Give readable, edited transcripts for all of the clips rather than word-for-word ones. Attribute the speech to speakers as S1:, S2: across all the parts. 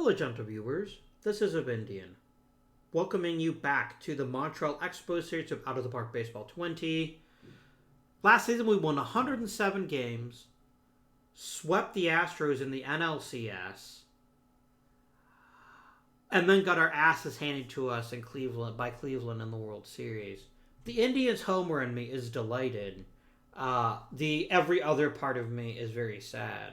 S1: Hello, gentle viewers. This is Indian, welcoming you back to the Montreal Expos series of Out of the Park Baseball 20. Last season, we won 107 games, swept the Astros in the NLCS, and then got our asses handed to us in Cleveland in the World Series. The Indians homer in me is delighted. The every other part of me is very sad.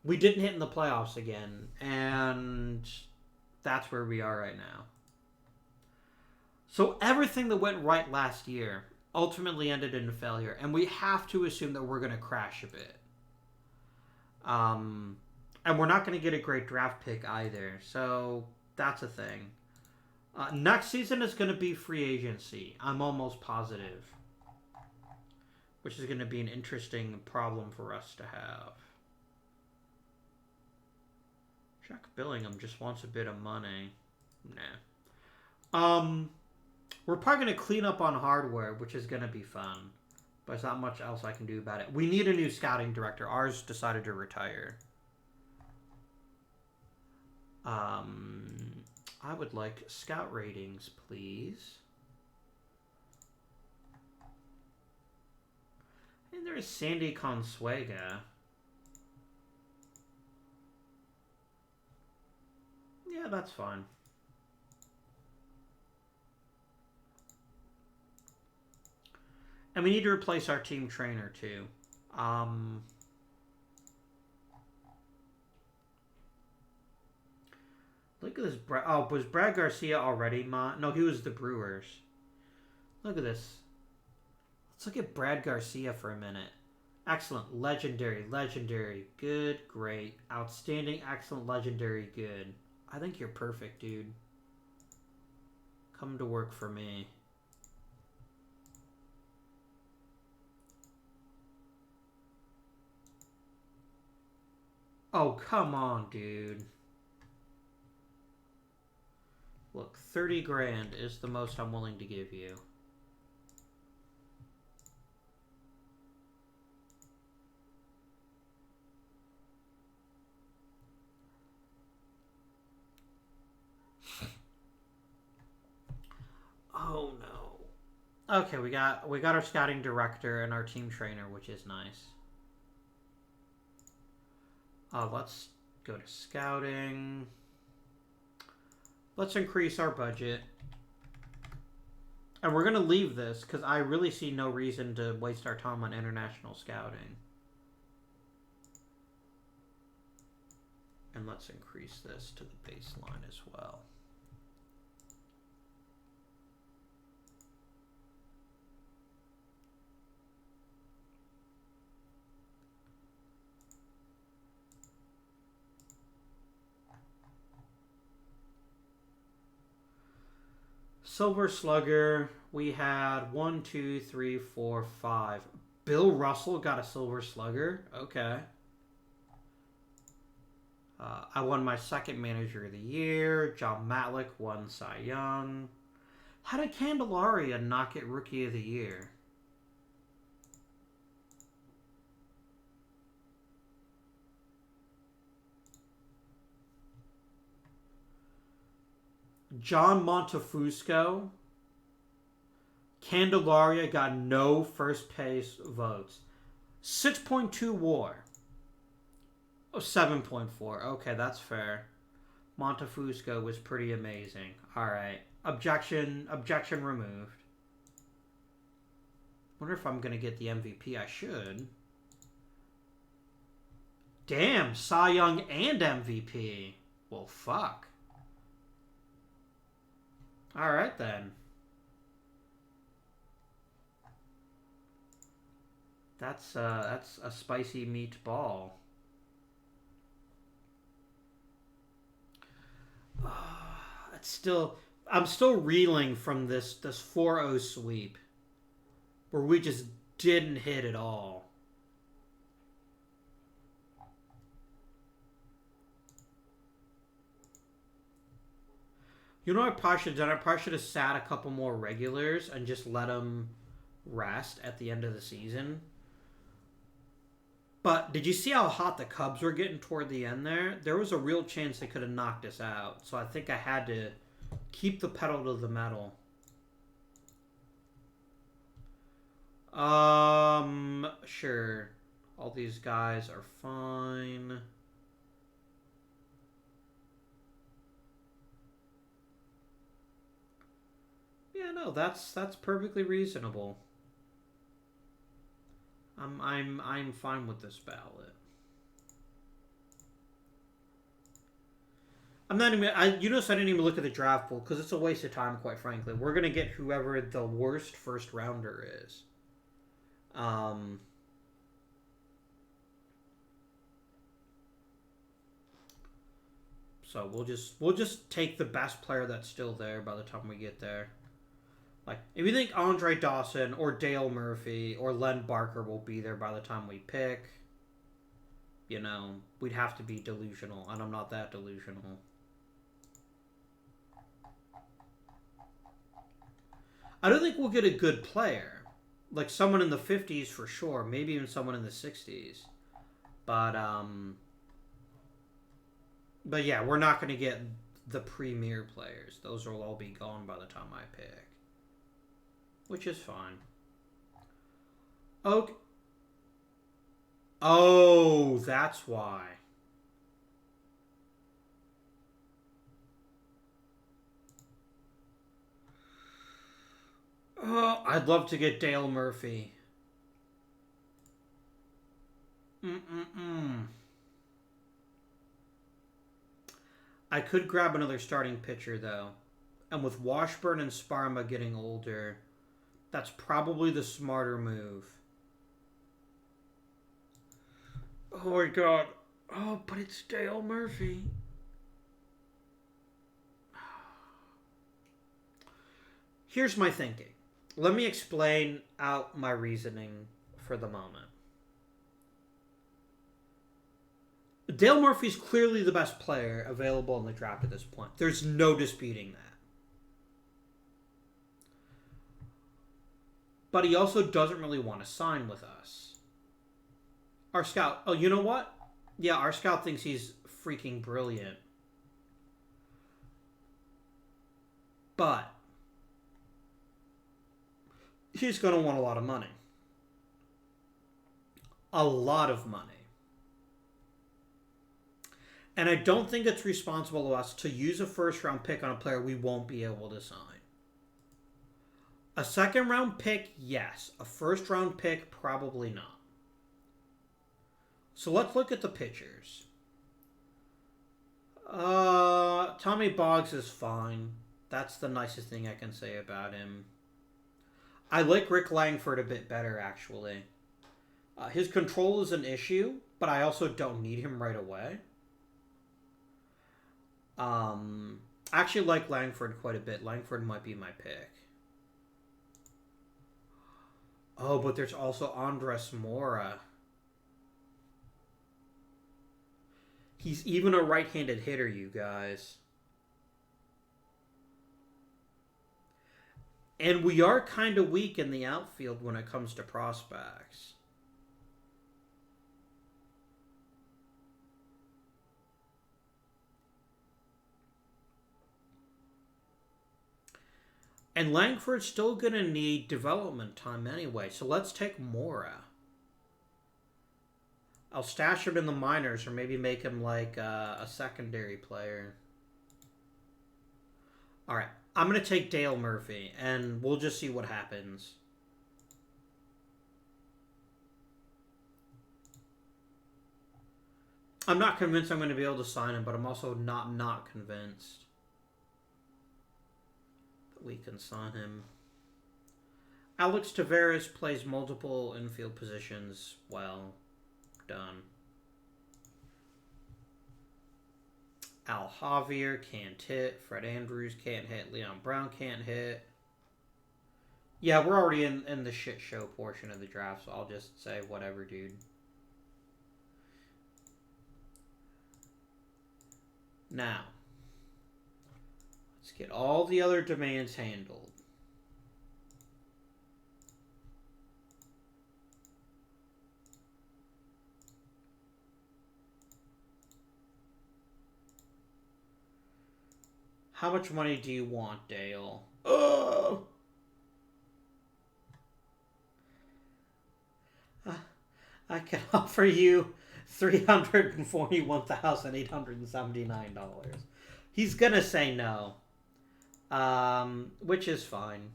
S1: We didn't hit in the playoffs again, and that's where we are right now. So everything that went right last year ultimately ended in a failure, and we have to assume that we're going to crash a bit. And we're not going to get a great draft pick either, so that's a thing. Next season is going to be free agency. I'm almost positive, which is going to be an interesting problem for us to have. Jack Billingham just wants a bit of money. Nah. We're probably going to clean up on hardware, which is going to be fun. But there's not much else I can do about it. We need a new scouting director. Ours decided to retire. I would like scout ratings, please. And there's Sandy Consuega. Yeah, that's fine. And we need to replace our team trainer, too. Look at this. Oh, was Brad Garcia already? No, he was the Brewers. Look at this. Let's look at Brad Garcia for a minute. Excellent. Legendary. Legendary. Good. Great. Outstanding. Excellent. Legendary. Good. I think you're perfect, dude. Come to work for me. Oh, come on, dude. Look, 30 grand is the most I'm willing to give you. Oh no. Okay, we got our scouting director and our team trainer, which is nice. Let's go to scouting. Let's increase our budget. And we're going to leave this because I really see no reason to waste our time on international scouting. And let's increase this to the baseline as well. Silver Slugger, we had 1, 2, 3, 4, 5. Bill Russell got a Silver Slugger. Okay. I won my second Manager of the Year. John Matlick won Cy Young. How did Candelaria not get Rookie of the Year? John Montefusco. Candelaria got no first place votes. 6.2 WAR. Oh, 7.4. Okay, that's fair. Montefusco was pretty amazing. Alright. Objection removed. Wonder if I'm going to get the MVP. I should. Damn, Cy Young and MVP. Well, fuck. Alright then. That's a spicy meatball. I'm still reeling from this 4-0 sweep where we just didn't hit at all. You know what I probably should have done? I probably should have sat a couple more regulars and just let them rest at the end of the season. But did you see how hot the Cubs were getting toward the end there? There was a real chance they could have knocked us out. So I think I had to keep the pedal to the metal. Sure. All these guys are fine. Yeah, no, that's perfectly reasonable. I'm fine with this ballot. I'm not even. You notice I didn't even look at the draft pool because it's a waste of time, quite frankly. We're gonna get whoever the worst first rounder is. So we'll just take the best player that's still there by the time we get there. Like if you think Andre Dawson or Dale Murphy or Len Barker will be there by the time we pick, you know, we'd have to be delusional, and I'm not that delusional. I don't think we'll get a good player. Like someone in the 50s for sure, maybe even someone in the 60s. But yeah, we're not going to get the premier players. Those will all be gone by the time I pick. Which is fine. Okay. Oh, that's why. Oh, I'd love to get Dale Murphy. I could grab another starting pitcher, though. And with Washburn and Sparma getting older, that's probably the smarter move. Oh my god. Oh, but it's Dale Murphy. Here's my thinking. Let me explain out my reasoning for the moment. Dale Murphy's clearly the best player available in the draft at this point. There's no disputing that. But he also doesn't really want to sign with us. Our scout... Oh, you know what? Yeah, our scout thinks he's freaking brilliant. But he's going to want a lot of money. A lot of money. And I don't think it's responsible of us to use a first-round pick on a player we won't be able to sign. A second-round pick, yes. A first-round pick, probably not. So let's look at the pitchers. Tommy Boggs is fine. That's the nicest thing I can say about him. I like Rick Langford a bit better, actually. His control is an issue, but I also don't need him right away. I actually like Langford quite a bit. Langford might be my pick. Oh, but there's also Andres Mora. He's even a right-handed hitter, you guys. And we are kind of weak in the outfield when it comes to prospects. And Langford's still going to need development time anyway, so let's take Mora. I'll stash him in the minors or maybe make him like a secondary player. Alright, I'm going to take Dale Murphy, and we'll just see what happens. I'm not convinced I'm going to be able to sign him, but I'm also not convinced that we can sign him. Alex Taveras plays multiple infield positions well. Done. Al Javier can't hit. Fred Andrews can't hit. Leon Brown can't hit. Yeah, we're already in the shit show portion of the draft, so I'll just say whatever, dude. Now, let's get all the other demands handled. How much money do you want, Dale? Oh! I can offer you $341,879. He's gonna say no. Which is fine.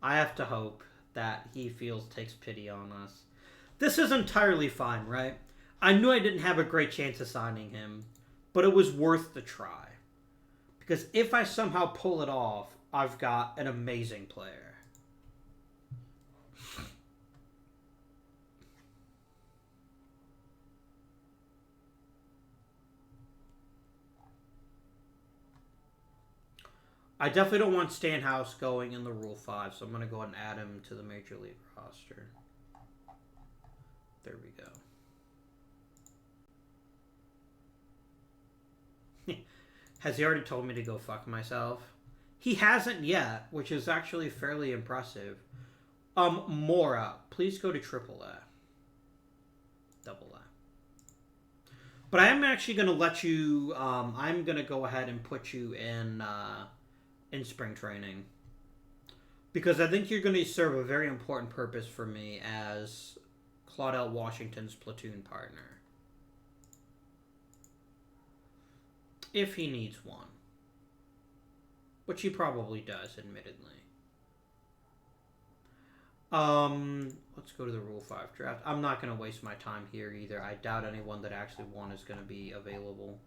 S1: I have to hope that he takes pity on us. This is entirely fine, right? I knew I didn't have a great chance of signing him, but it was worth the try. Because if I somehow pull it off, I've got an amazing player. I definitely don't want Stanhouse going in the Rule 5, so I'm going to go ahead and add him to the Major League roster. There we go. Has he already told me to go fuck myself? He hasn't yet, which is actually fairly impressive. Mora, please go to AAA. Double A. But I am actually going to let you, I'm going to go ahead and put you in spring training. Because I think you're going to serve a very important purpose for me as Claudel Washington's platoon partner. If he needs one. Which he probably does, admittedly. Let's go to the Rule 5 draft. I'm not going to waste my time here either. I doubt anyone that actually won is going to be available.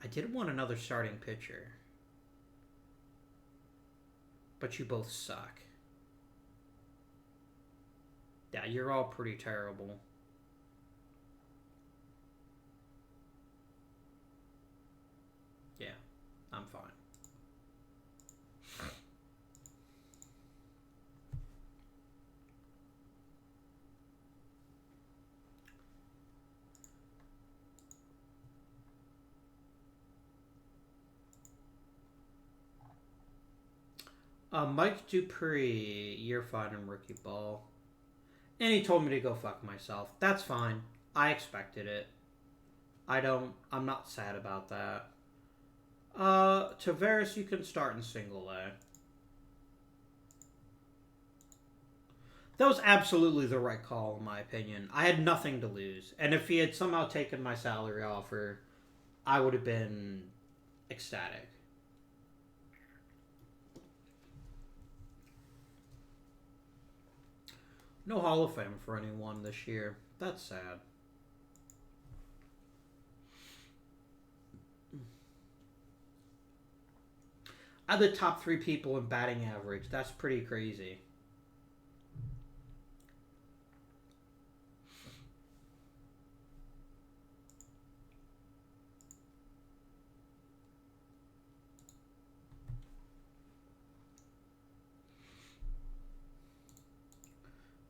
S1: I did want another starting pitcher. But you both suck. Yeah, you're all pretty terrible. Yeah, I'm fine. Mike Dupree, you're fine in rookie ball. And he told me to go fuck myself. That's fine. I expected it. I'm not sad about that. Tavares, you can start in single A. That was absolutely the right call, in my opinion. I had nothing to lose. And if he had somehow taken my salary offer, I would have been ecstatic. No Hall of Fame for anyone this year. That's sad. I had the top 3 people in batting average. That's pretty crazy.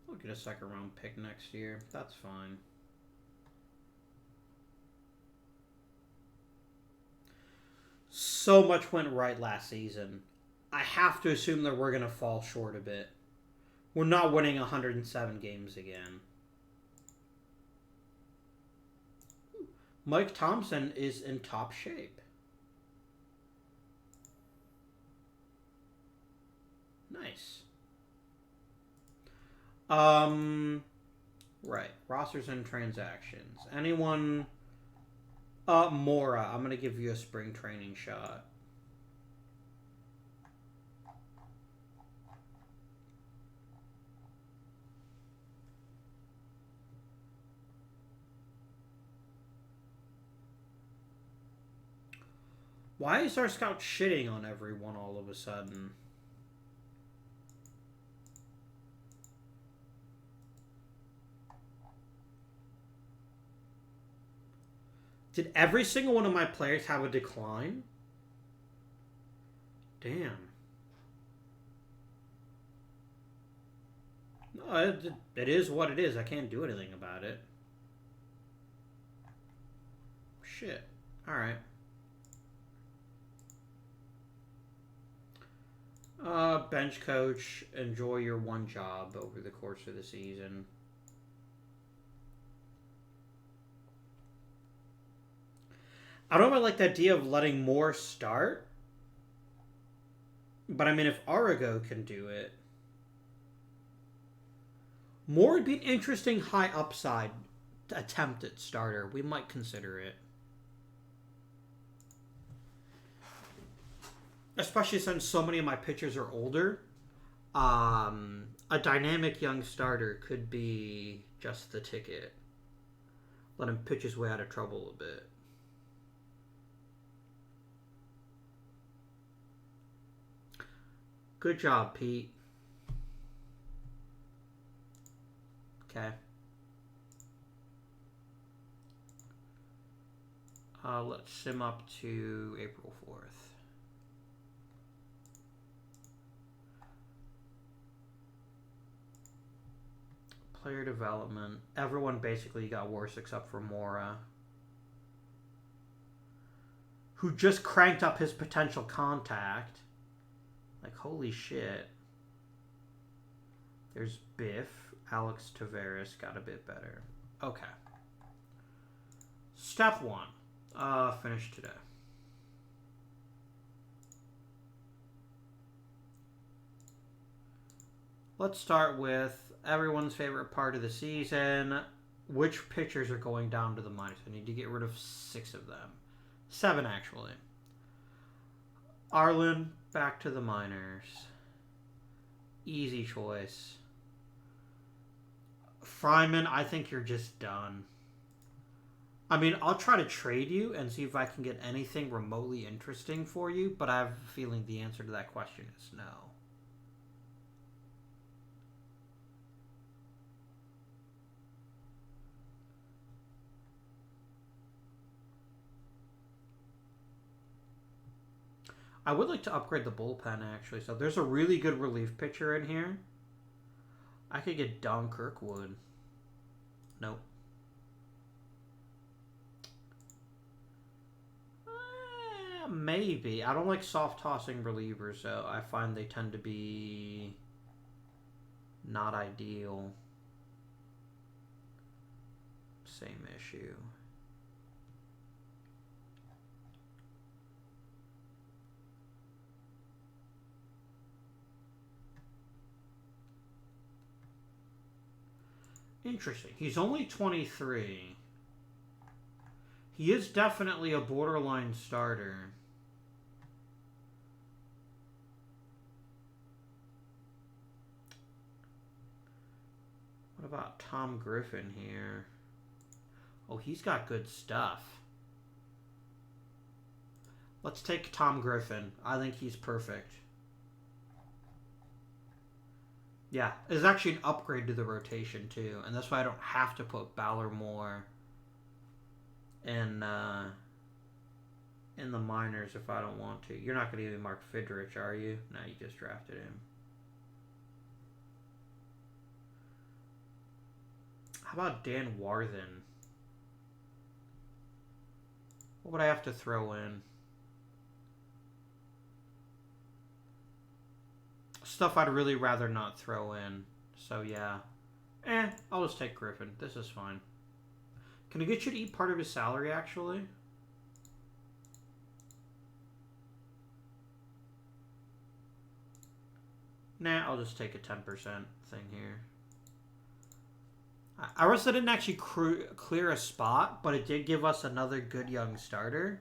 S1: We'll get a second round pick next year. That's fine. So much went right last season. I have to assume that we're going to fall short a bit. We're not winning 107 games again. Mike Thompson is in top shape. Nice. Right. Rosters and transactions. Anyone... Mora, I'm going to give you a spring training shot. Why is our scout shitting on everyone all of a sudden? Did every single one of my players have a decline? Damn. No, it is what it is. I can't do anything about it. Shit. Alright. Bench coach, enjoy your one job over the course of the season. I don't really like the idea of letting Moore start. But I mean, if Arago can do it, Moore would be an interesting high upside attempt at starter. We might consider it. Especially since so many of my pitchers are older. A dynamic young starter could be just the ticket. Let him pitch his way out of trouble a bit. Good job, Pete. Okay. Let's sim up to April 4th. Player development. Everyone basically got worse except for Mora, who just cranked up his potential contact. Like, holy shit. There's Biff. Alex Tavares got a bit better. Okay. Step 1. Finish today. Let's start with everyone's favorite part of the season. Which pitchers are going down to the minors? I need to get rid of 6 of them. 7, actually. Arlen, back to the minors. Easy choice. Fryman, I think you're just done. I mean, I'll try to trade you and see if I can get anything remotely interesting for you, but I have a feeling the answer to that question is no. I would like to upgrade the bullpen, actually. So there's a really good relief pitcher in here. I could get Don Kirkwood. Nope. Maybe. I don't like soft-tossing relievers, so I find they tend to be not ideal. Same issue. Interesting. He's only 23. He is definitely a borderline starter. What about Tom Griffin here? Oh, he's got good stuff. Let's take Tom Griffin. I think he's perfect. Yeah, it's actually an upgrade to the rotation, too. And that's why I don't have to put Ballard Moore in the minors if I don't want to. You're not going to give me Mark Fidrich, are you? No, you just drafted him. How about Dan Warthen? What would I have to throw in? Stuff I'd really rather not throw in. So, yeah. I'll just take Griffin. This is fine. Can I get you to eat part of his salary, actually? Nah, I'll just take a 10% thing here. I also didn't actually clear a spot, but it did give us another good young starter.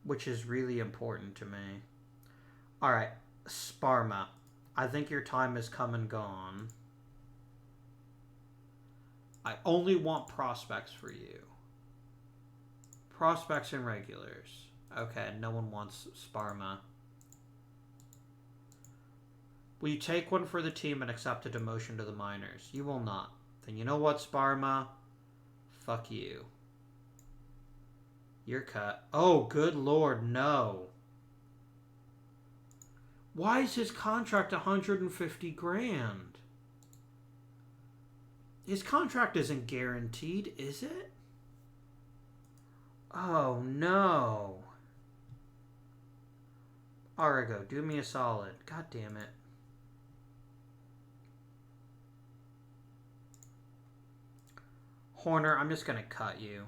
S1: Which is really important to me. Alright, Sparma. I think your time has come and gone. I only want prospects for you. Prospects and regulars. Okay, no one wants Sparma. Will you take one for the team and accept a demotion to the minors? You will not. Then you know what, Sparma? Fuck you. You're cut. Oh, good lord, no. Why is his contract $150,000? His contract isn't guaranteed, is it? Oh, no. Arago, do me a solid. God damn it. Horner, I'm just going to cut you.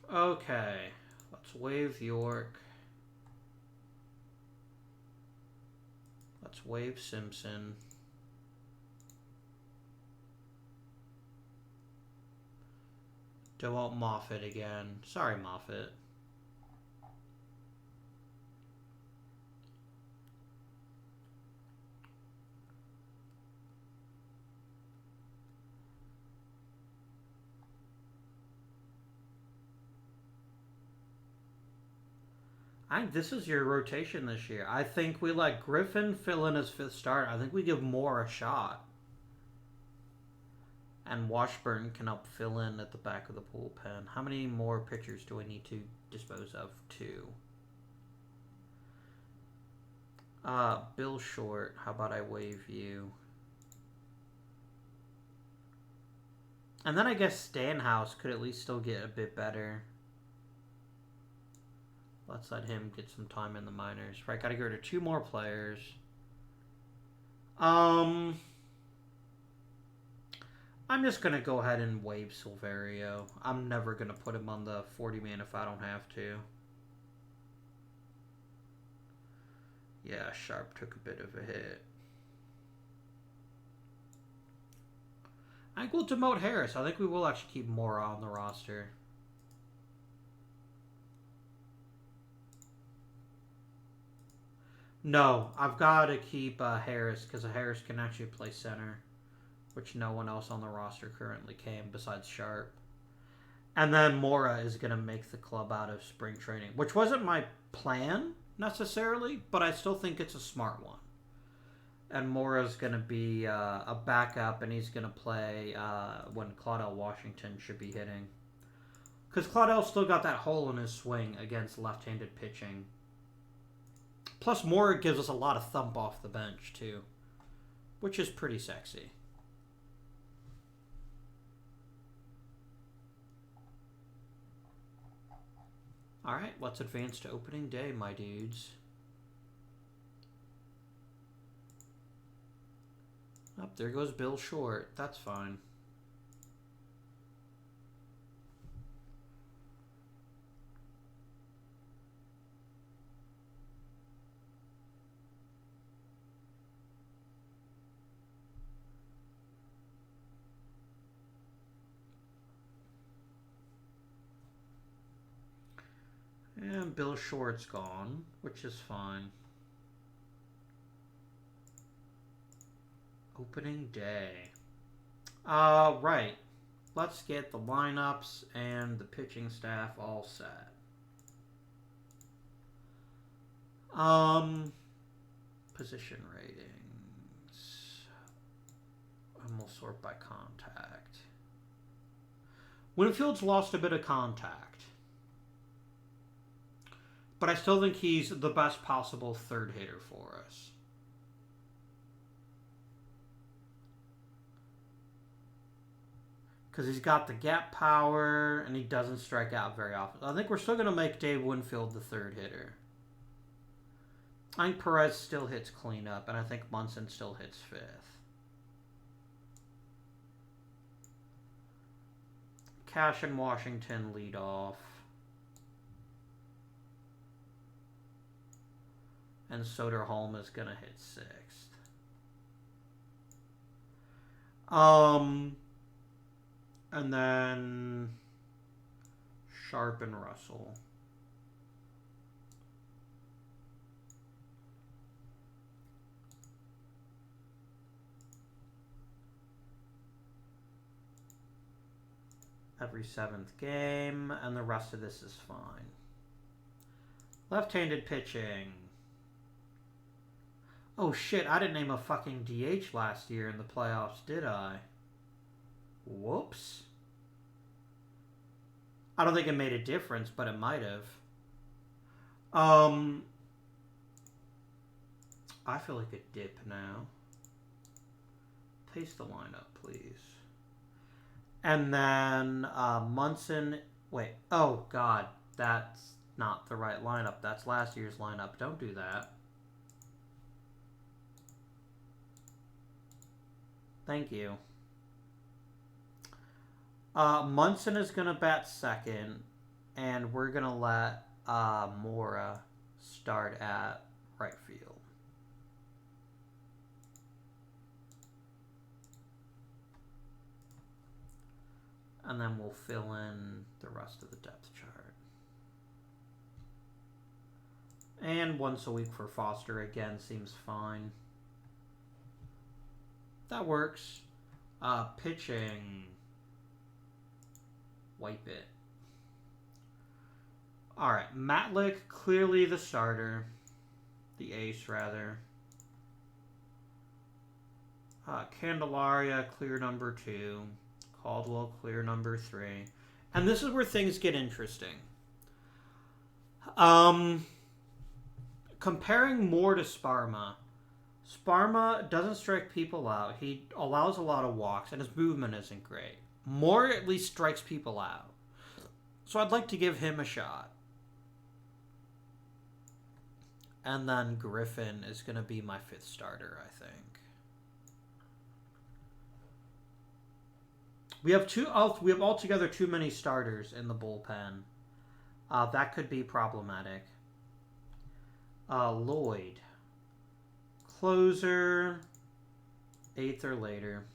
S1: Okay. Let's waive York. Let's waive Simpson. DeWalt Moffat again. Sorry, Moffat. I think this is your rotation this year. I think we let Griffin fill in as fifth start. I think we give Moore a shot. And Washburn can up fill in at the back of the bullpen. How many more pitchers do I need to dispose of? 2. Bill Short. How about I waive you? And then I guess Stanhouse could at least still get a bit better. Let's let him get some time in the minors. Right, gotta go to 2 more players. I'm just gonna go ahead and waive Silverio. I'm never gonna put him on the 40-man if I don't have to. Yeah, Sharp took a bit of a hit. I think we'll demote Harris. I think we will actually keep Mora on the roster. No, I've got to keep Harris because Harris can actually play center, which no one else on the roster currently can besides Sharp. And then Mora is going to make the club out of spring training, which wasn't my plan necessarily, but I still think it's a smart one. And Mora's going to be a backup, and he's going to play when Claudell Washington should be hitting. Because Claudell still got that hole in his swing against left-handed pitching. Plus, Mora gives us a lot of thump off the bench, too, which is pretty sexy. All right, let's advance to opening day, my dudes. Oh, there goes Bill Short. That's fine. And Bill Short's gone, which is fine. Opening day. Right. Let's get the lineups and the pitching staff all set. Position ratings. And we'll sort by contact. Winfield's lost a bit of contact. But I still think he's the best possible third hitter for us. Because he's got the gap power, and he doesn't strike out very often. I think we're still going to make Dave Winfield the third hitter. I think Perez still hits cleanup, and I think Munson still hits fifth. Cash and Washington lead off. And Soderholm is going to hit sixth. And then Sharp and Russell. Every 7th game, and the rest of this is fine. Left-handed pitching. Oh shit, I didn't name a fucking DH last year in the playoffs, did I? Whoops. I don't think it made a difference, but it might have. I feel like a dip now. Paste the lineup, please. And then Munson. Wait. Oh, God. That's not the right lineup. That's last year's lineup. Don't do that. Thank you. Munson is going to bat second. And we're going to let Mora start at right field. And then we'll fill in the rest of the depth chart. And once a week for Foster again seems fine. That works. Pitching. Wipe it. Alright, Matlick, clearly the starter. The ace, rather. Candelaria, clear number 2. Caldwell, clear number 3. And this is where things get interesting. Comparing Moore to Sparma. Sparma doesn't strike people out. He allows a lot of walks, and his movement isn't great. Moore at least strikes people out. So I'd like to give him a shot. And then Griffin is going to be my 5th starter, I think. We have altogether too many starters in the bullpen. That could be problematic. Lloyd. Closer. 8th or later.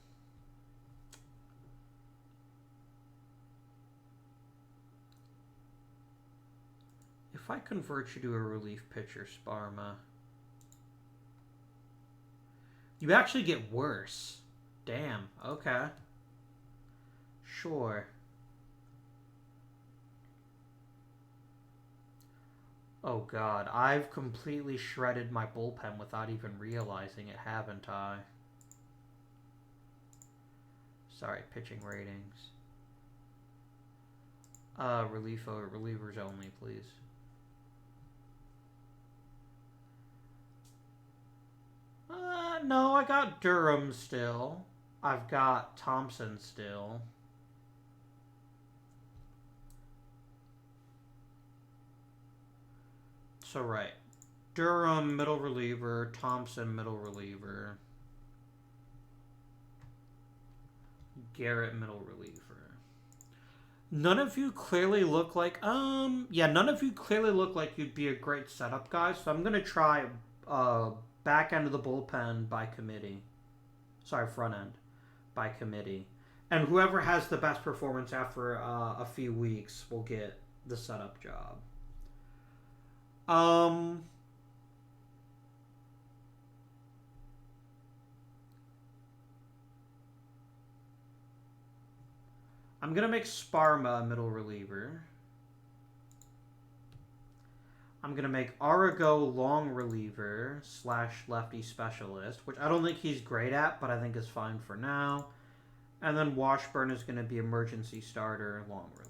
S1: If I convert you to a relief pitcher, Sparma, you actually get worse. Damn. Okay. Sure. Oh God, I've completely shredded my bullpen without even realizing it, haven't I? Sorry, pitching ratings. Relievers only, please. No, I got Durham still. I've got Thompson still. So, right. Durham, middle reliever. Thompson, middle reliever. Garrett, middle reliever. None of you clearly look like... yeah, none of you clearly look like you'd be a great setup guy. So I'm going to try back end of the bullpen by committee. Sorry, front end by committee. And whoever has the best performance after a few weeks will get the setup job. I'm going to make Sparma a middle reliever. I'm going to make Arago long reliever / lefty specialist, which I don't think he's great at, but I think is fine for now. And then Washburn is going to be emergency starter, long relief.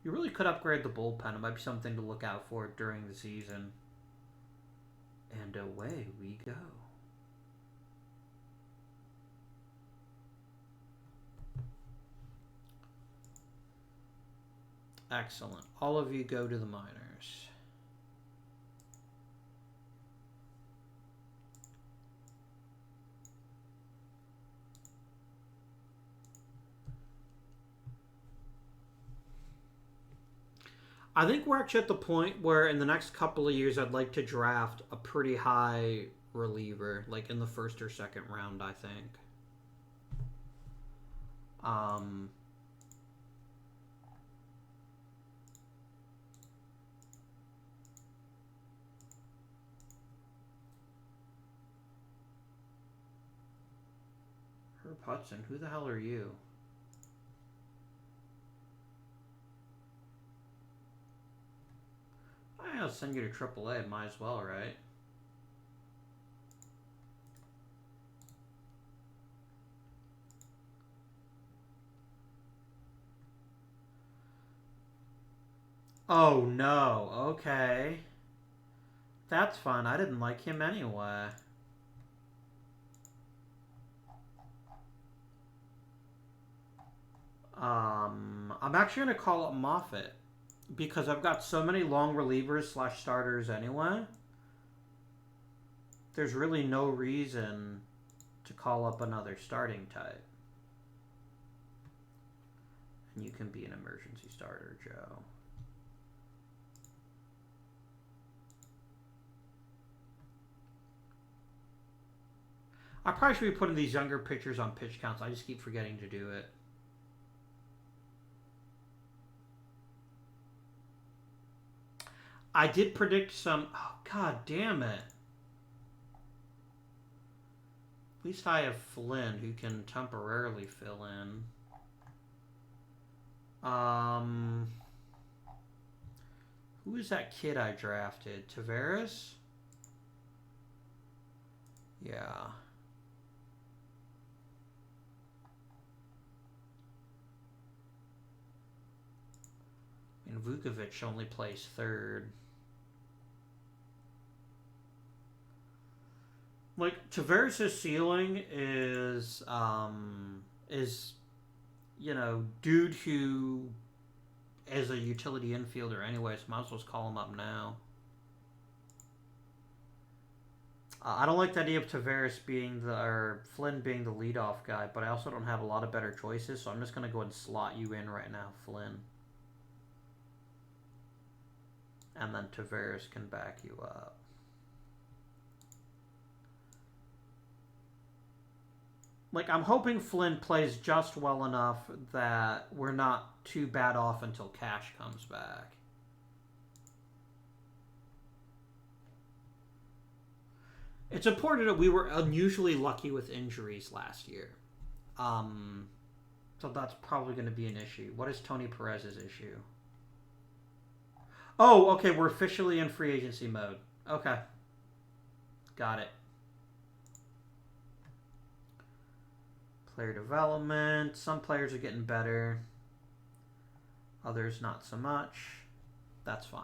S1: You really could upgrade the bullpen. It might be something to look out for during the season. And away we go. Excellent. All of you go to the minors. I think we're actually at the point where in the next couple of years I'd like to draft a pretty high reliever, like in the 1st or 2nd round, I think. Herb Hudson, who the hell are you? I'll send you to AAA, might as well, right? Oh no, okay. That's fine. I didn't like him anyway. I'm actually going to call up Moffat because I've got so many long relievers slash starters anyway. There's really no reason to call up another starting type. And you can be an emergency starter, Joe. I probably should be putting these younger pitchers on pitch counts. I just keep forgetting to do it. I did predict some... Oh, god damn it. At least I have Flynn, who can temporarily fill in. Who is that kid I drafted? Tavares? Yeah. I mean, Vukovic only plays third. Like, Tavares' ceiling is, you know, dude who is a utility infielder anyway, so might as well just call him up now. I don't like the idea of Tavares being or Flynn being the leadoff guy, but I also don't have a lot of better choices, so I'm just going to go ahead and slot you in right now, Flynn. And then Tavares can back you up. Like, I'm hoping Flynn plays just well enough that we're not too bad off until Cash comes back. It's important that we were unusually lucky with injuries last year. So that's probably going to be an issue. What is Tony Perez's issue? Oh, okay, we're officially in free agency mode. Okay. Got it. Player development. Some players are getting better. Others not so much. That's fine.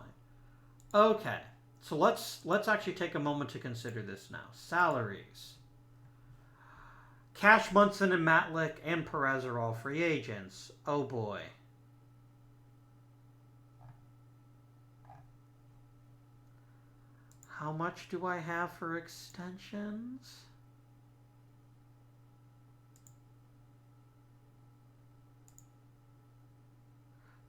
S1: Okay. So let's actually take a moment to consider this now. Salaries. Cash, Munson, and Matlick and Perez are all free agents. Oh boy. How much do I have for extensions?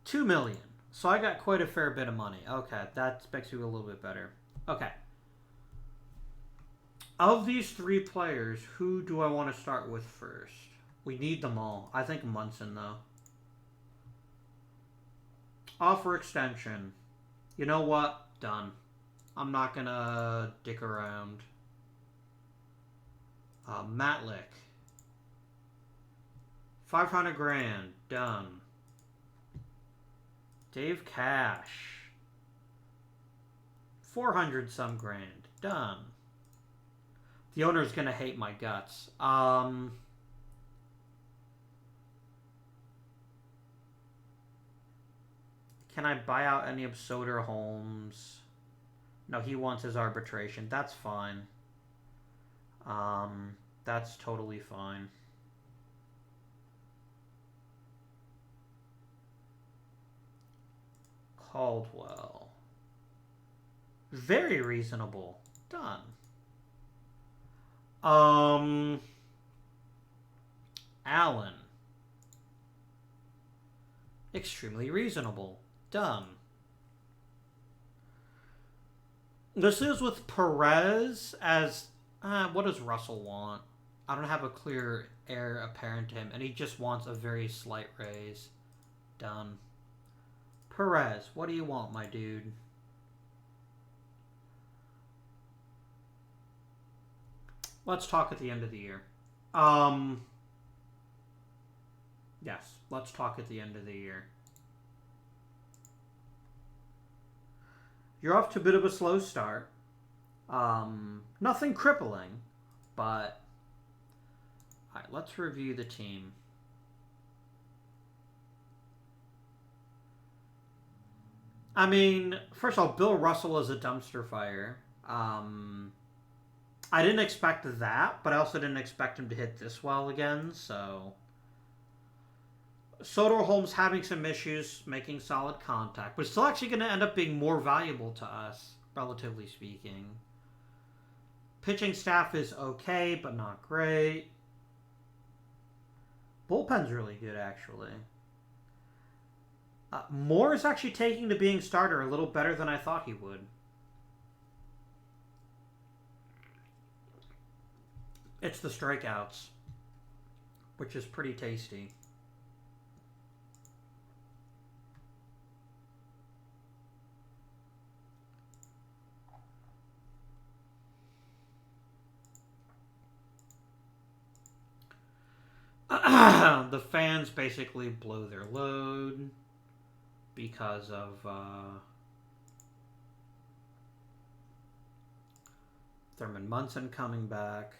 S1: $2 million. So I got quite a fair bit of money. Okay, that makes you a little bit better. Okay. Of these three players, who do I want to start with first? We need them all. I think Munson, though. Offer extension. You know what? Done. I'm not going to dick around. Matlick. 500 grand. Done. Dave Cash. 400 some grand. Done. The owner's gonna hate my guts. Can I buy out any of Soder Holmes? No, he wants his arbitration. That's fine. That's totally fine. Caldwell. Very reasonable. Done. Allen. Extremely reasonable. Done. This is with Perez as... what does Russell want? I don't have a clear heir apparent to him, and he just wants a very slight raise. Done. Perez, what do you want, my dude? Let's talk at the end of the year. Yes, let's talk at the end of the year. You're off to a bit of a slow start. Nothing crippling, but... Alright, let's review the team. I mean, first of all, Bill Russell is a dumpster fire. I didn't expect that, but I also didn't expect him to hit this well again, so... Soderholm's having some issues making solid contact, but still actually going to end up being more valuable to us, relatively speaking. Pitching staff is okay, but not great. Bullpen's really good, actually. Moore is actually taking to being starter a little better than I thought he would. It's the strikeouts, which is pretty tasty. The fans basically blow their load because of Thurman Munson coming back.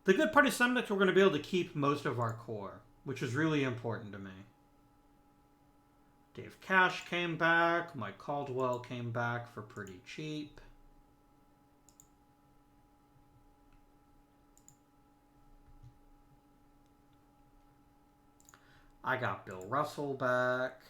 S1: The good part is some we're going to be able to keep most of our core, which is really important to me. Dave Cash came back. Mike Caldwell came back for pretty cheap. I got Bill Russell back.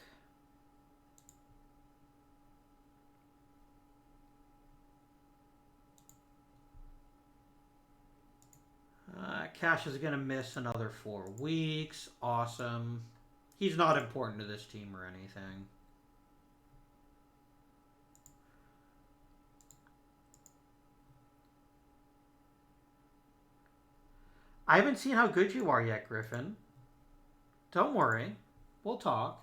S1: Cash is going to miss another 4 weeks. Awesome. He's not important to this team or anything. I haven't seen how good you are yet, Griffin. Don't worry. We'll talk.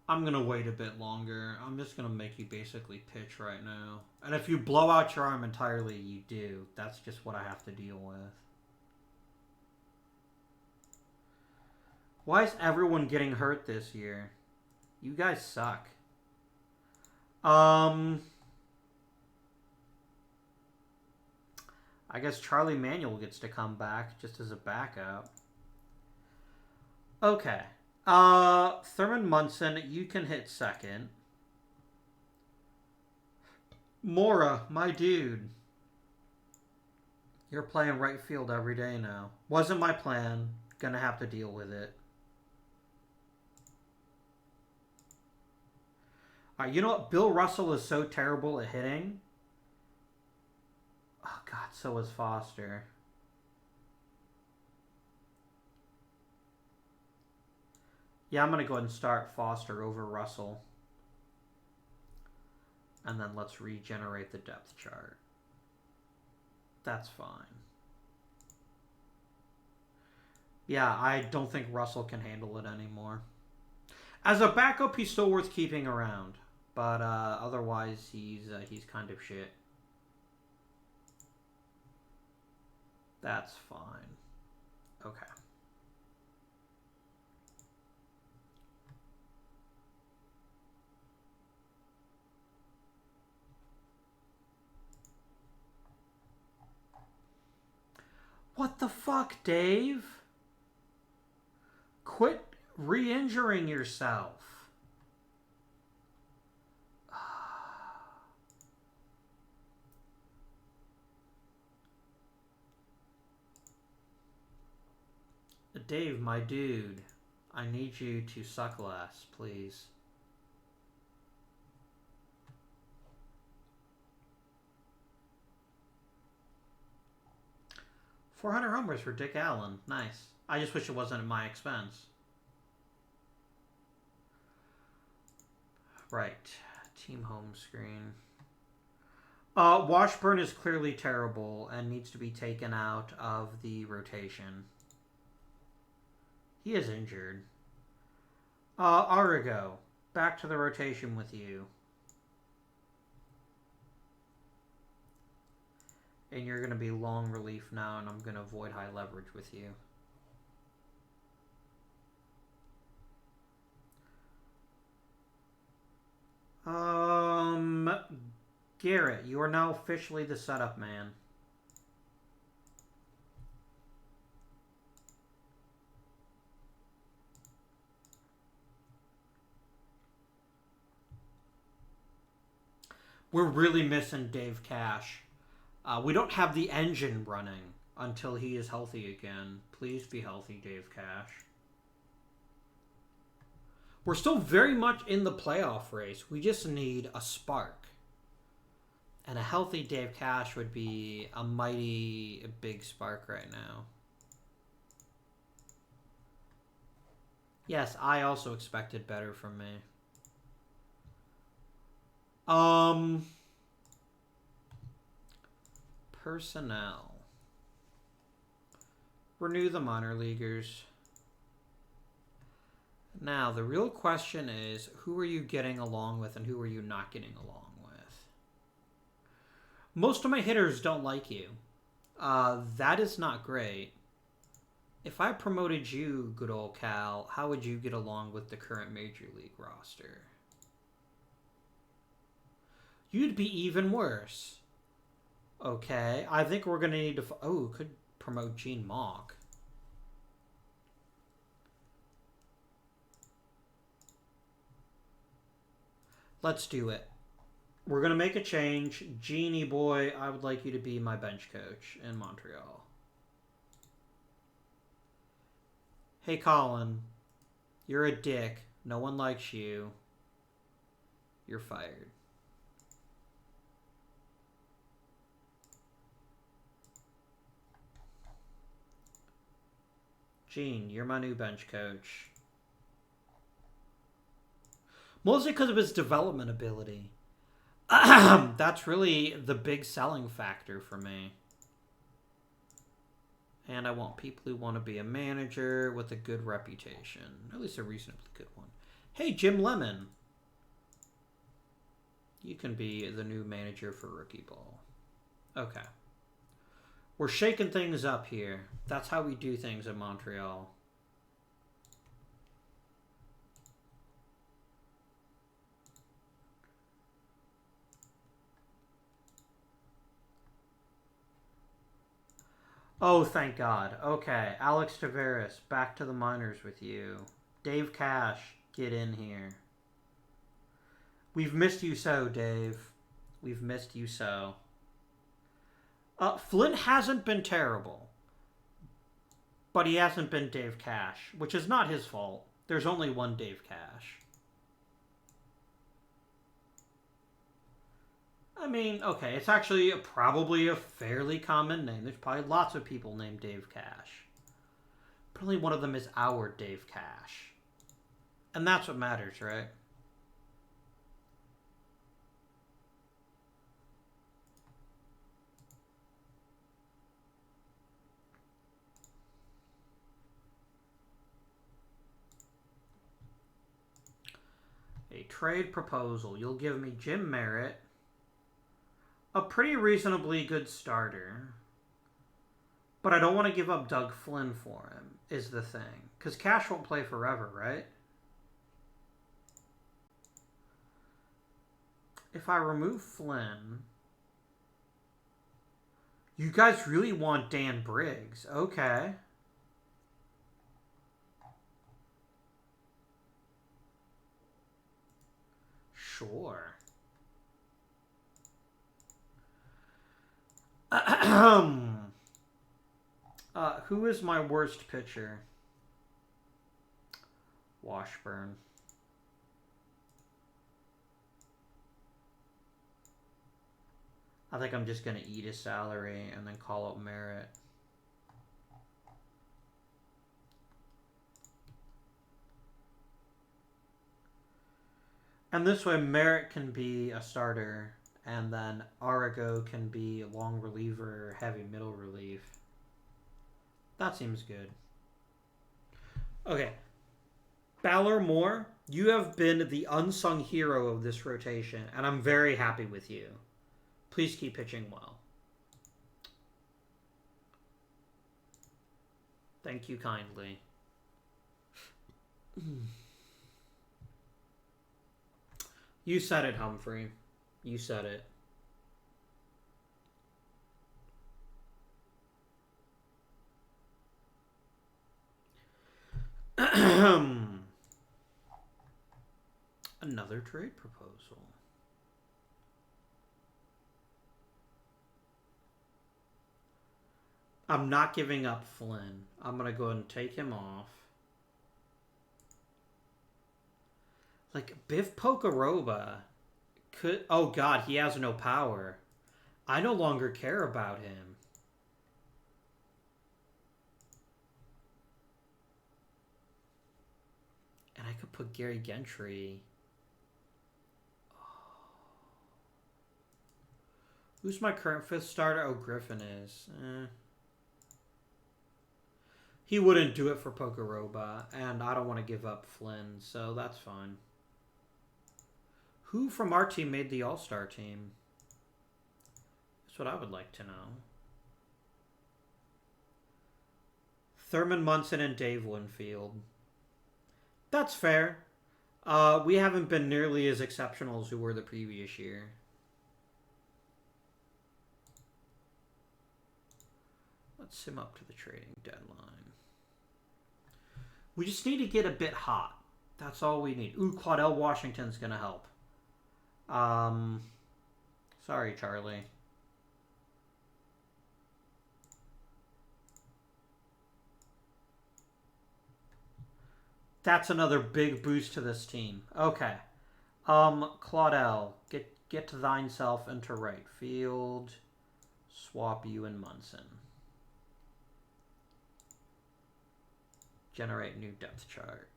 S1: I'm going to wait a bit longer. I'm just going to make you basically pitch right now. And if you blow out your arm entirely, you do. That's just what I have to deal with. Why is everyone getting hurt this year? You guys suck. I guess Charlie Manuel gets to come back just as a backup. Okay. Thurman Munson, you can hit second. Mora, my dude. You're playing right field every day now. Wasn't my plan. Gonna have to deal with it. You know what? Bill Russell is so terrible at hitting. Oh, God, so is Foster. Yeah, I'm going to go ahead and start Foster over Russell. And then let's regenerate the depth chart. That's fine. Yeah, I don't think Russell can handle it anymore. As a backup, he's still worth keeping around. But otherwise, he's kind of shit. That's fine. Okay. What the fuck, Dave? Quit re-injuring yourself. Dave, my dude, I need you to suck less, please. .400 homers for Dick Allen. Nice. I just wish it wasn't at my expense. Right. Team home screen. Washburn is clearly terrible and needs to be taken out of the rotation. He is injured. Arrigo, back to the rotation with you. And you're going to be long relief now, and I'm going to avoid high leverage with you. Garrett, you are now officially the setup man. We're really missing Dave Cash. We don't have the engine running until he is healthy again. Please be healthy, Dave Cash. We're still very much in the playoff race. We just need a spark. And a healthy Dave Cash would be a mighty big spark right now. Yes, I also expected better from me. Personnel. Renew the minor leaguers. Now, the real question is, who are you getting along with and who are you not getting along with? Most of my hitters don't like you. That is not great. If I promoted you, good old Cal, how would you get along with the current Major League roster? You'd be even worse. Okay, I think we're going to need to... Oh, could promote Gene Mauch. Let's do it. We're going to make a change. Genie boy, I would like you to be my bench coach in Montreal. Hey, Colin. You're a dick. No one likes you. You're fired. Gene, you're my new bench coach. Mostly because of his development ability. That's really the big selling factor for me. And I want people who want to be a manager with a good reputation. At least a reasonably good one. Hey, Jim Lemon. You can be the new manager for Rookie Ball. Okay. We're shaking things up here. That's how we do things in Montreal. Oh, thank God. Okay, Alex Taveras, back to the minors with you. Dave Cash, get in here. We've missed you so, Dave. We've missed you so. Flynn hasn't been terrible. But he hasn't been Dave Cash, which is not his fault. There's only one Dave Cash. I mean, okay, it's actually probably a fairly common name. There's probably lots of people named Dave Cash. But only one of them is our Dave Cash. And that's what matters, right? A trade proposal. You'll give me Jim Merritt. A pretty reasonably good starter. But I don't want to give up Doug Flynn for him, is the thing. Because Cash won't play forever, right? If I remove Flynn... You guys really want Dan Briggs. Okay. Sure. Who is my worst pitcher? Washburn. I think I'm just going to eat his salary and then call up Merritt. And this way Merritt can be a starter and then Arago can be a long reliever, heavy middle relief. That seems good. Okay. Ballor Moore, you have been the unsung hero of this rotation, and I'm very happy with you. Please keep pitching well. Thank you kindly. You said it, Humphrey. You said it. Another trade proposal. I'm not giving up Flynn. I'm going to go ahead and take him off. Like, Biff Pocoroba could... Oh, God, he has no power. I no longer care about him. And I could put Gary Gentry. Oh. Who's my current fifth starter? Oh, Griffin is. He wouldn't do it for Pocoroba, and I don't want to give up Flynn, so that's fine. Who from our team made the All-Star team? That's what I would like to know. Thurman Munson and Dave Winfield. That's fair. We haven't been nearly as exceptional as we were the previous year. Let's sim up to the trading deadline. We just need to get a bit hot. That's all we need. Ooh, Claudell Washington's going to help. Sorry, Charlie. That's another big boost to this team. Okay. Claudell, get to thine self into right field. Swap you and Munson. Generate new depth chart.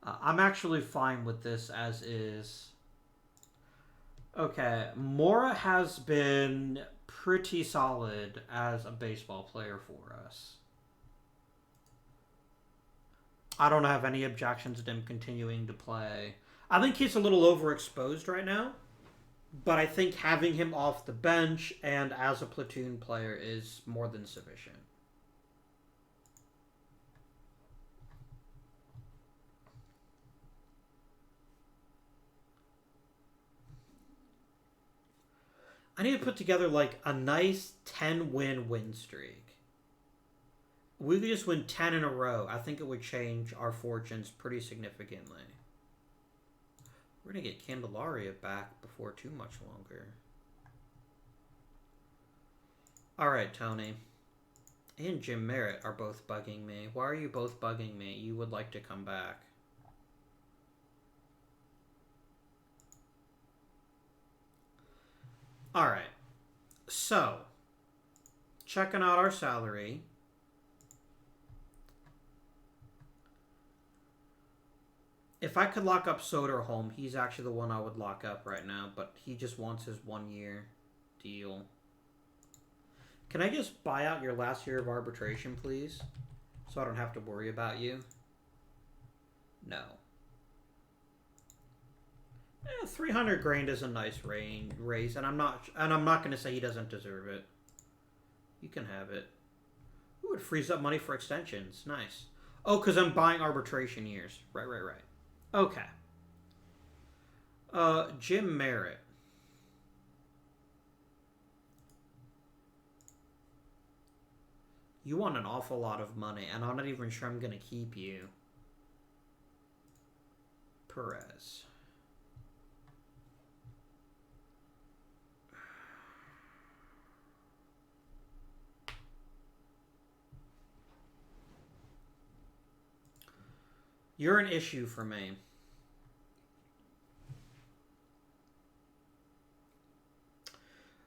S1: I'm actually fine with this as is. Okay, Mora has been pretty solid as a baseball player for us. I don't have any objections to him continuing to play. I think he's a little overexposed right now, but I think having him off the bench and as a platoon player is more than sufficient. I need to put together like a nice 10-win win streak. We could just win 10 in a row. I think it would change our fortunes pretty significantly. We're going to get Candelaria back before too much longer. All right, Tony. And Jim Merritt are both bugging me. Why are you both bugging me? You would like to come back. All right. So, checking out our salary. If I could lock up Soderholm, he's actually the one I would lock up right now, but he just wants his 1-year deal. Can I just buy out your last year of arbitration, please? So I don't have to worry about you? No. 300 grand is a nice raise, and I'm not going to say he doesn't deserve it. You can have it. Ooh, it frees up money for extensions. Nice. Oh, because I'm buying arbitration years. Right. Okay. Jim Merritt. You want an awful lot of money, and I'm not even sure I'm going to keep you. Perez. You're an issue for me.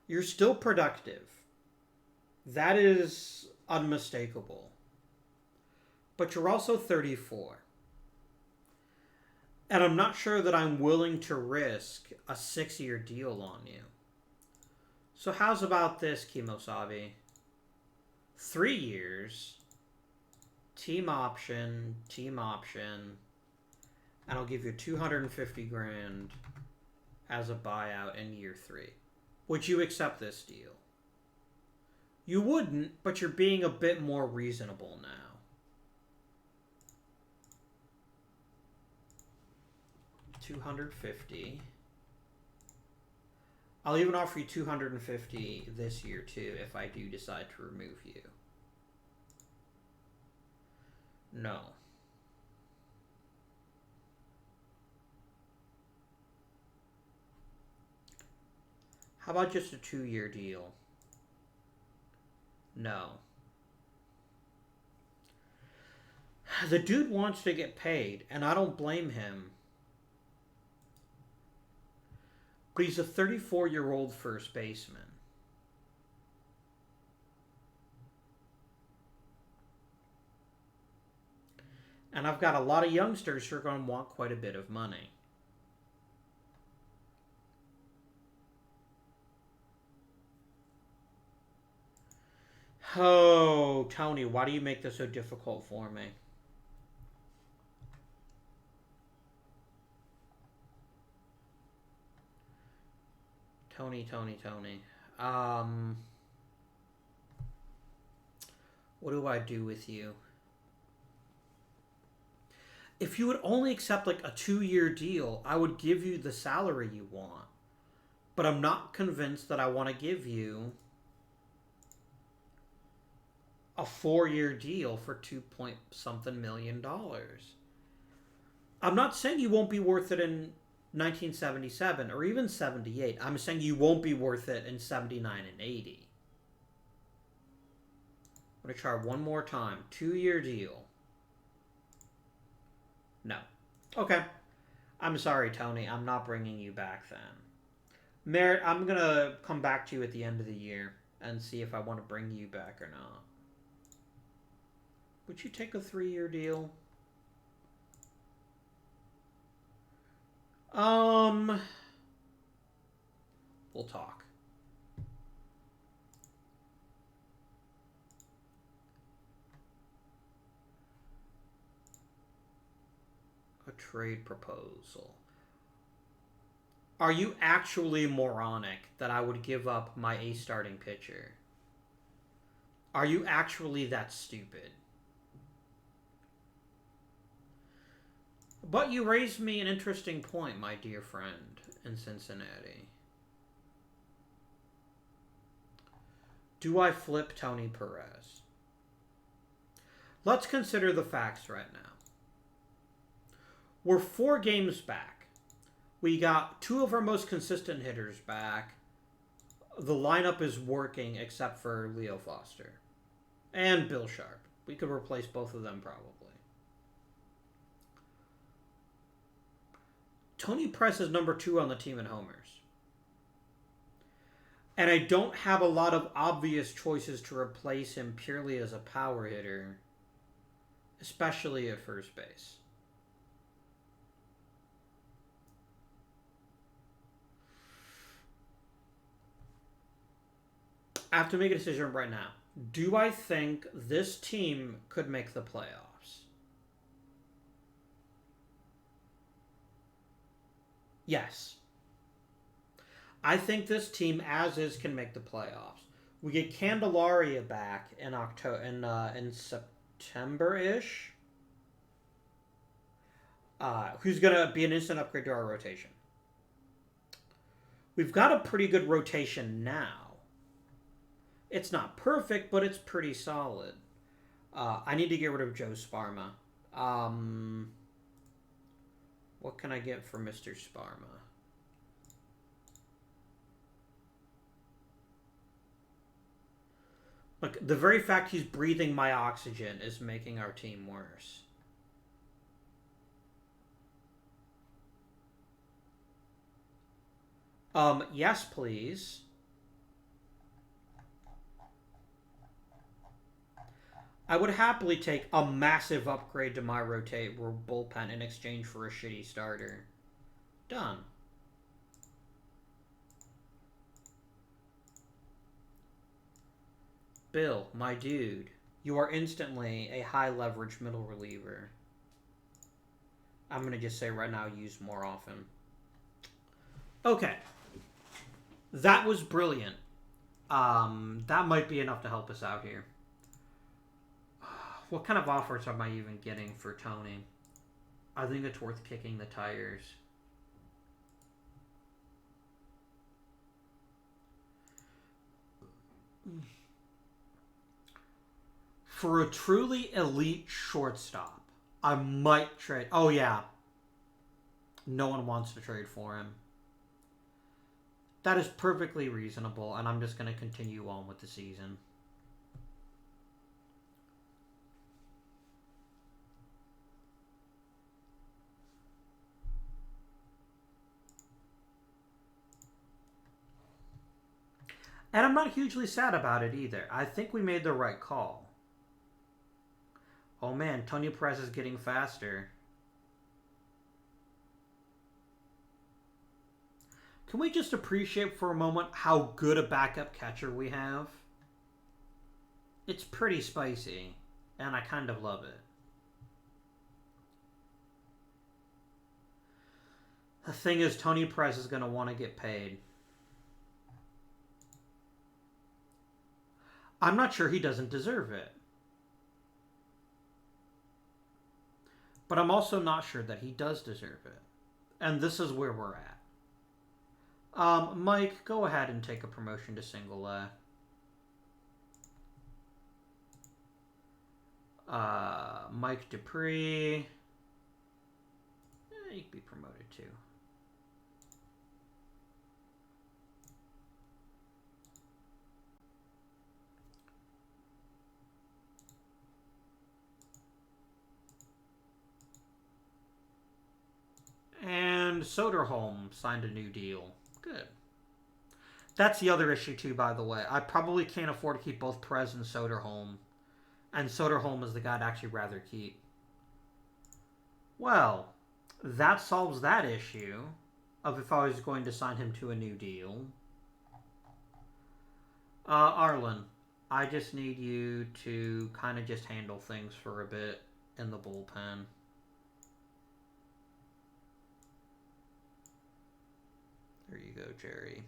S1: You're still productive. That is unmistakable. But you're also 34. And I'm not sure that I'm willing to risk a 6-year deal on you. So how's about this, Kimosabi? 3 years... Team option, and I'll give you 250 grand as a buyout in year 3. Would you accept this deal? You wouldn't, but you're being a bit more reasonable now. 250. I'll even offer you 250 this year, too, if I do decide to remove you. No. How about just a 2-year deal? No. The dude wants to get paid, and I don't blame him. But he's a 34-year-old first baseman. And I've got a lot of youngsters who are going to want quite a bit of money. Oh, Tony, why do you make this so difficult for me? Tony. What do I do with you? If you would only accept like a 2-year deal, I would give you the salary you want. But I'm not convinced that I want to give you a 4-year deal for $2-point-something million. I'm not saying you won't be worth it in 1977 or even 78. I'm saying you won't be worth it in 79 and 80. I'm going to try one more time. 2-year deal. No. Okay. I'm sorry, Tony. I'm not bringing you back then. Merritt, I'm going to come back to you at the end of the year and see if I want to bring you back or not. Would you take a 3-year deal? We'll talk. A trade proposal. Are you actually moronic that I would give up my ace starting pitcher? Are you actually that stupid? But you raised me an interesting point, my dear friend, in Cincinnati. Do I flip Tony Perez? Let's consider the facts right now. We're 4 games back. We got 2 of our most consistent hitters back. The lineup is working except for Leo Foster. And Bill Sharp. We could replace both of them probably. Tony Perez is number 2 on the team in homers. And I don't have a lot of obvious choices to replace him purely as a power hitter, especially at first base. I have to make a decision right now. Do I think this team could make the playoffs? Yes. I think this team, as is, can make the playoffs. We get Candelaria back in in September-ish. Who's going to be an instant upgrade to our rotation. We've got a pretty good rotation now. It's not perfect, but it's pretty solid. I need to get rid of Joe Sparma. What can I get for Mr. Sparma? Look, the very fact he's breathing my oxygen is making our team worse. Yes, please. I would happily take a massive upgrade to my bullpen in exchange for a shitty starter. Done. Bill, my dude, you are instantly a high leverage middle reliever. I'm going to just say right now, use more often. Okay. That was brilliant. That might be enough to help us out here. What kind of offers am I even getting for Tony? I think it's worth kicking the tires. For a truly elite shortstop, I might trade. Oh, yeah. No one wants to trade for him. That is perfectly reasonable, and I'm just going to continue on with the season. And I'm not hugely sad about it either. I think we made the right call. Oh man, Tony Perez is getting faster. Can we just appreciate for a moment how good a backup catcher we have? It's pretty spicy, and I kind of love it. The thing is, Tony Perez is going to want to get paid. I'm not sure he doesn't deserve it. But I'm also not sure that he does deserve it. And this is where we're at. Mike, go ahead and take a promotion to single A. Mike Dupree. He could be promoted too. And Soderholm signed a new deal. Good. That's the other issue too, by the way. I probably can't afford to keep both Perez and Soderholm. And Soderholm is the guy I'd actually rather keep. Well, that solves that issue of if I was going to sign him to a new deal. Arlen, I just need you to kind of just handle things for a bit in the bullpen. There you go, Jerry.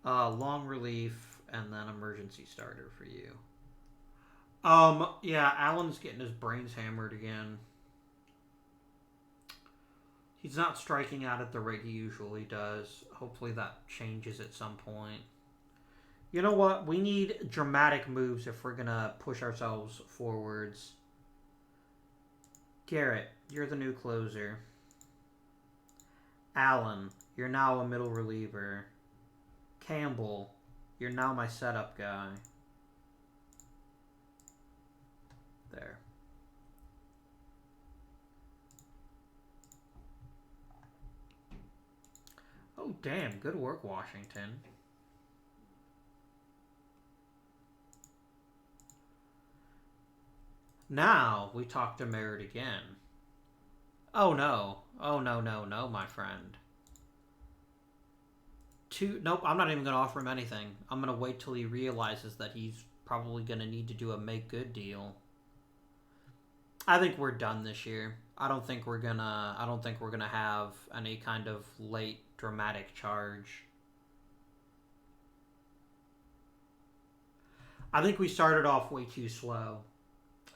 S1: Long relief and then emergency starter for you. Yeah, Allen's getting his brains hammered again. He's not striking out at the rate he usually does. Hopefully that changes at some point. You know what? We need dramatic moves if we're going to push ourselves forwards. Garrett, you're the new closer. Allen, you're now a middle reliever. Campbell, you're now my setup guy. There. Oh, damn. Good work, Washington. Now we talk to Merritt again. Oh, no. Oh, no, my friend. Nope, I'm not even going to offer him anything. I'm going to wait till he realizes that he's probably going to need to do a make good deal. I think we're done this year. I don't think we're gonna have any kind of late dramatic charge. I think we started off way too slow.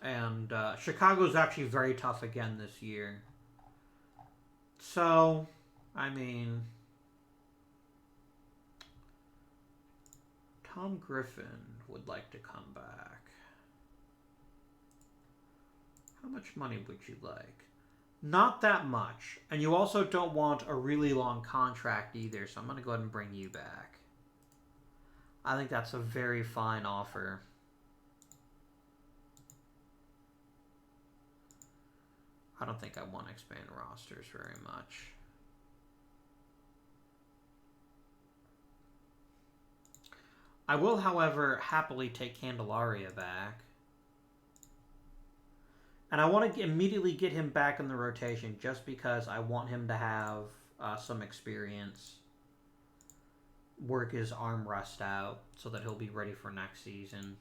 S1: And Chicago's actually very tough again this year. So, I mean, Tom Griffin would like to come back. How much money would you like? Not that much. And you also don't want a really long contract either, so I'm going to go ahead and bring you back. I think that's a very fine offer. I don't think I want to expand rosters very much. I will, however, happily take Candelaria back. And I want to immediately get him back in the rotation just because I want him to have some experience. Work his arm rust out so that he'll be ready for next season.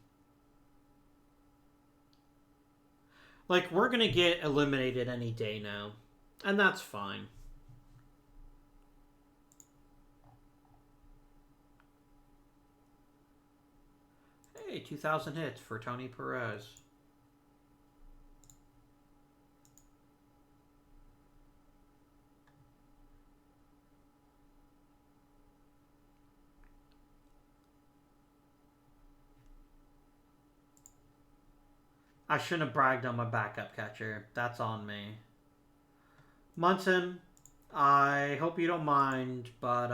S1: Like, we're going to get eliminated any day now. And that's fine. Hey, 2,000 hits for Tony Perez. I shouldn't have bragged on my backup catcher. That's on me. Munson, I hope you don't mind, but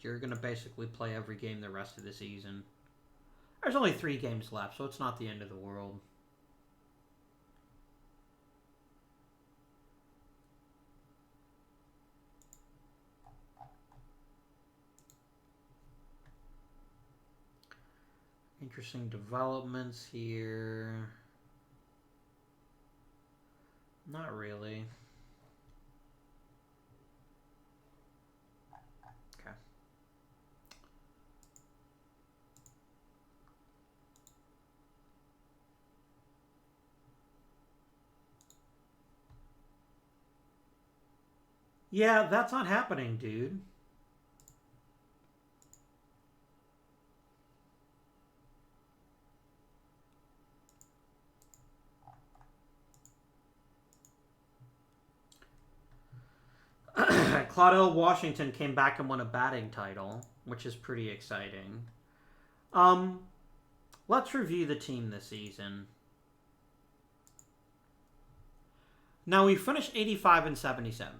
S1: you're going to basically play every game the rest of the season. There's only 3 games left, so it's not the end of the world. Interesting developments here. Not really. Okay. Yeah, that's not happening, dude. Claudel Washington came back and won a batting title, which is pretty exciting. Let's review the team this season. Now, we finished 85 and 77,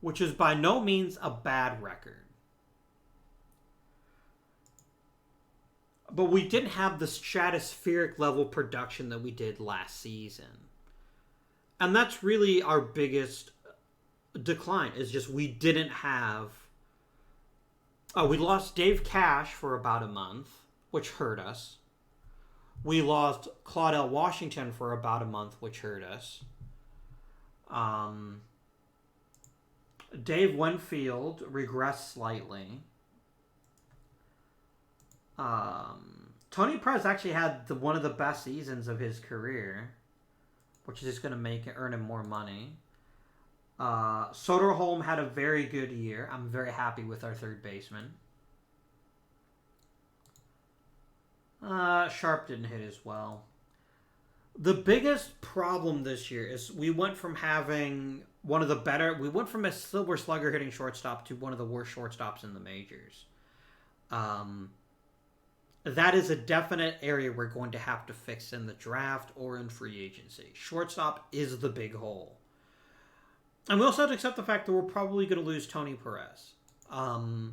S1: which is by no means a bad record. But we didn't have the stratospheric level production that we did last season. And that's really our biggest decline, is just we didn't have... we lost Dave Cash for about a month, which hurt us. We lost Claudel Washington for about a month, which hurt us. Dave Winfield regressed slightly. Tony Perez actually had one of the best seasons of his career, which is just going to earn him more money. Soderholm had a very good year. I'm very happy with our third baseman. Sharp didn't hit as well. The biggest problem this year is we went from having we went from a silver slugger hitting shortstop to one of the worst shortstops in the majors. That is a definite area we're going to have to fix in the draft or in free agency. Shortstop is the big hole. And we also have to accept the fact that we're probably going to lose Tony Perez. I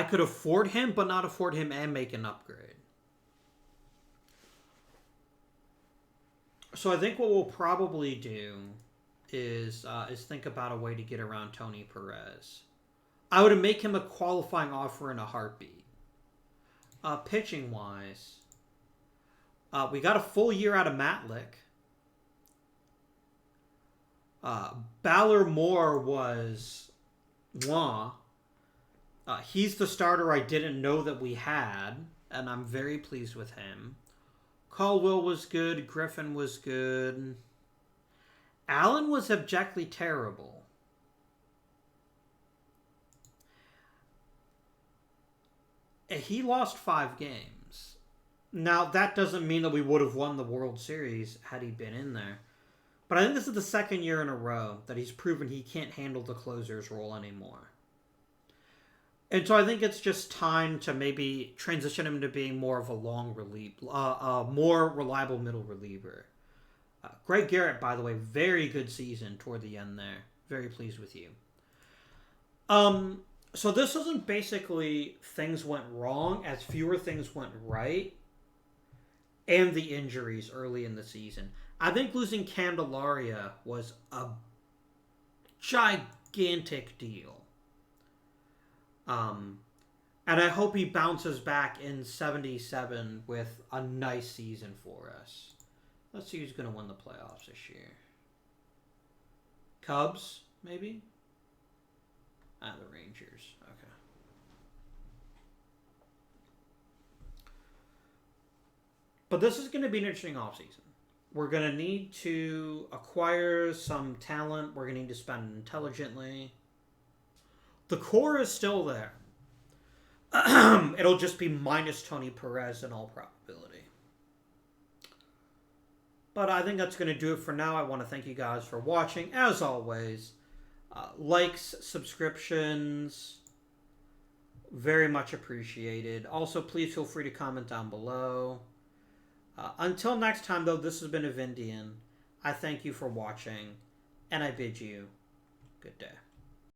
S1: could afford him, but not afford him and make an upgrade. So I think what we'll probably do is think about a way to get around Tony Perez. I would make him a qualifying offer in a heartbeat. Pitching-wise, we got a full year out of Matlick. Ballard Moore was he's the starter I didn't know that we had, and I'm very pleased with him. Caldwell was good. Griffin was good. Allen was abjectly terrible. He lost 5 games. Now, that doesn't mean that we would have won the World Series had he been in there. But I think this is the second year in a row that he's proven he can't handle the closer's role anymore. And so I think it's just time to maybe transition him to being more of a more reliable middle reliever. Greg Garrett, by the way, very good season toward the end there. Very pleased with you. So this isn't basically things went wrong, as fewer things went right, and the injuries early in the season. I think losing Candelaria was a gigantic deal. And I hope he bounces back in 77 with a nice season for us. Let's see who's going to win the playoffs this year. Cubs, maybe? The Rangers. Okay. But this is going to be an interesting offseason. We're going to need to acquire some talent. We're going to need to spend intelligently. The core is still there. It'll just be minus Tony Perez in all probability. But I think that's going to do it for now. I want to thank you guys for watching. As always, likes, subscriptions, Very much appreciated. Also, please feel free to comment down below. Until next time, though, this has been Avindian. I thank you for watching, and I bid you good day.